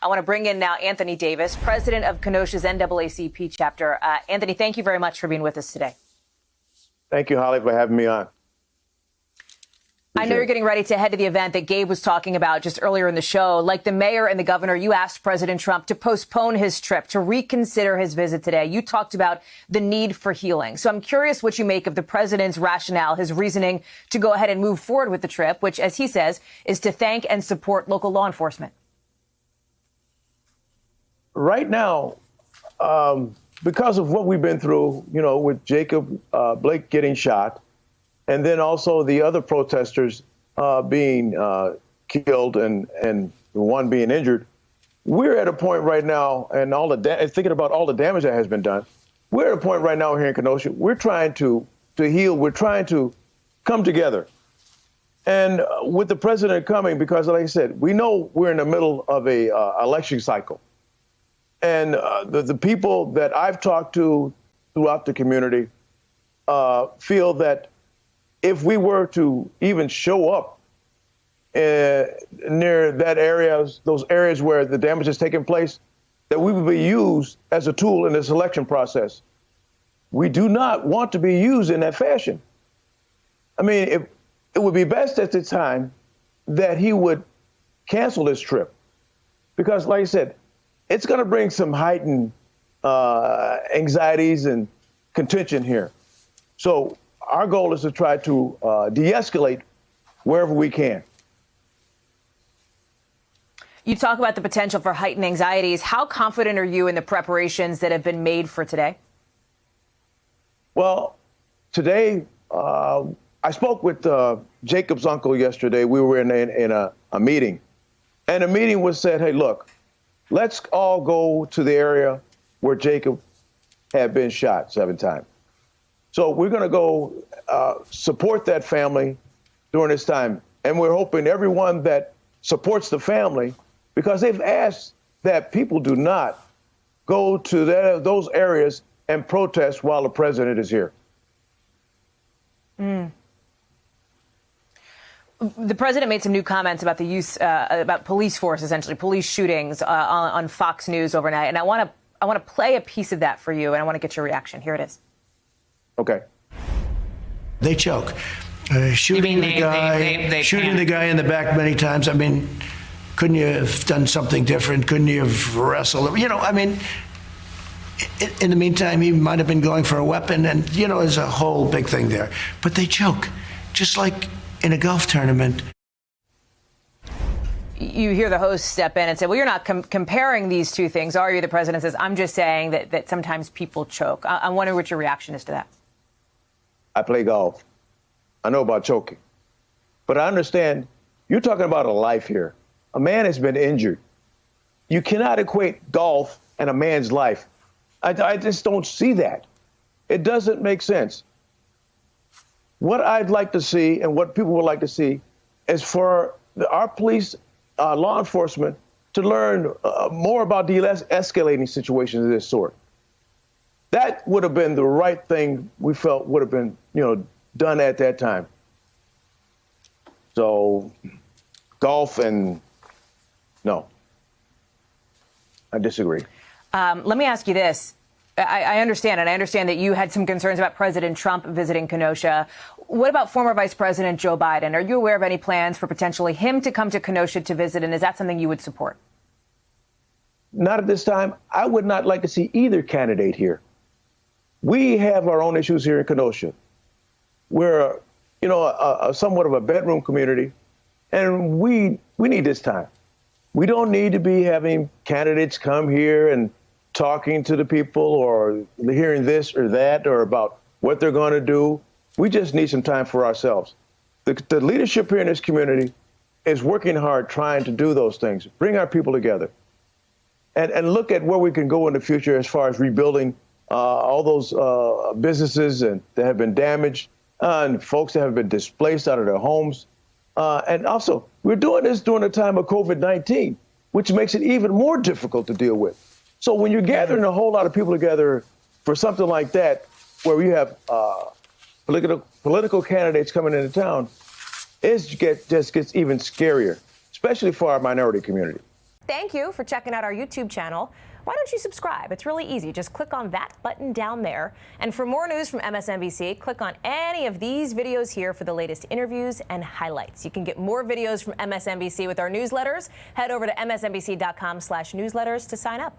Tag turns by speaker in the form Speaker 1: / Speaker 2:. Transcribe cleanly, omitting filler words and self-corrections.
Speaker 1: I want to bring in now Anthony Davis, president of Kenosha's NAACP chapter. Anthony, thank you very much for being with us today.
Speaker 2: Thank you, Holly, for having me on.
Speaker 1: I know you're getting ready to head to the event that Gabe was talking about just earlier in the show. Like the mayor and the governor, you asked President Trump to postpone his trip, to reconsider his visit today. You talked about the need for healing. So I'm curious what you make of the president's rationale, his reasoning to go ahead and move forward with the trip, which, as he says, is to thank and support local law enforcement.
Speaker 2: Right now, because of what we've been through, with Jacob Blake getting shot, and then also the other protesters being killed and the one being injured, we're at a point right now, and thinking about all the damage that has been done, we're at a point right now here in Kenosha. We're trying to heal. We're trying to come together. And with the president coming, because like I said, we know we're in the middle of a election cycle. And the people that I've talked to throughout the community feel that if we were to even show up near that areas, those areas where the damage has taken place, that we would be used as a tool in this election process. We do not want to be used in that fashion. I mean, it would be best at the time that he would cancel this trip, because, like I said, it's going to bring some heightened anxieties and contention here. So our goal is to try to de-escalate wherever we can.
Speaker 1: You talk about the potential for heightened anxieties. How confident are you in the preparations that have been made for today?
Speaker 2: Well, today, I spoke with Jacob's uncle yesterday. We were in a meeting, and the meeting was said, hey, look, let's all go to the area where Jacob had been shot 7 times. So we're going to go support that family during this time. And we're hoping everyone that supports the family, because they've asked that people do not go to those areas and protest while the president is here.
Speaker 1: The president made some new comments about the use about police force, essentially police shootings on Fox News overnight. And I want to play a piece of that for you, and I want to get your reaction. Here it is.
Speaker 2: Okay.
Speaker 3: They choke. Shooting the guy in the back many times. I mean, couldn't you have done something different? Couldn't you have wrestled? I mean, in the meantime, he might have been going for a weapon, and, there's a whole big thing there. But they choke, just like in a golf tournament.
Speaker 1: You hear the host step in and say, well, you're not comparing these two things, are you? The president says, I'm just saying that sometimes people choke. I'm wondering what your reaction is to that.
Speaker 2: I play golf. I know about choking. But I understand you're talking about a life here. A man has been injured. You cannot equate golf and a man's life. I just don't see that. It doesn't make sense. What I'd like to see, and what people would like to see, is for our police, law enforcement, to learn more about de-escalating situations of this sort. That would have been the right thing we felt would have been, done at that time. So, golf and no, I disagree.
Speaker 1: Let me ask you this. I understand, and I understand that you had some concerns about President Trump visiting Kenosha. What about former Vice President Joe Biden? Are you aware of any plans for potentially him to come to Kenosha to visit, and is that something you would support?
Speaker 2: Not at this time. I would not like to see either candidate here. We have our own issues here in Kenosha. We're, somewhat of a bedroom community, and we need this time. We don't need to be having candidates come here and talking to the people or hearing this or that or about what they're going to do. We just need some time for ourselves. The leadership here in this community is working hard trying to do those things, bring our people together, and look at where we can go in the future as far as rebuilding all those businesses that have been damaged and folks that have been displaced out of their homes. And also, we're doing this during the time of COVID-19, which makes it even more difficult to deal with. So when you're gathering a whole lot of people together for something like that, where you have political candidates coming into town, it just gets even scarier, especially for our minority community.
Speaker 1: Thank you for checking out our YouTube channel. Why don't you subscribe? It's really easy. Just click on that button down there. And for more news from MSNBC, click on any of these videos here for the latest interviews and highlights. You can get more videos from MSNBC with our newsletters. Head over to msnbc.com/newsletters to sign up.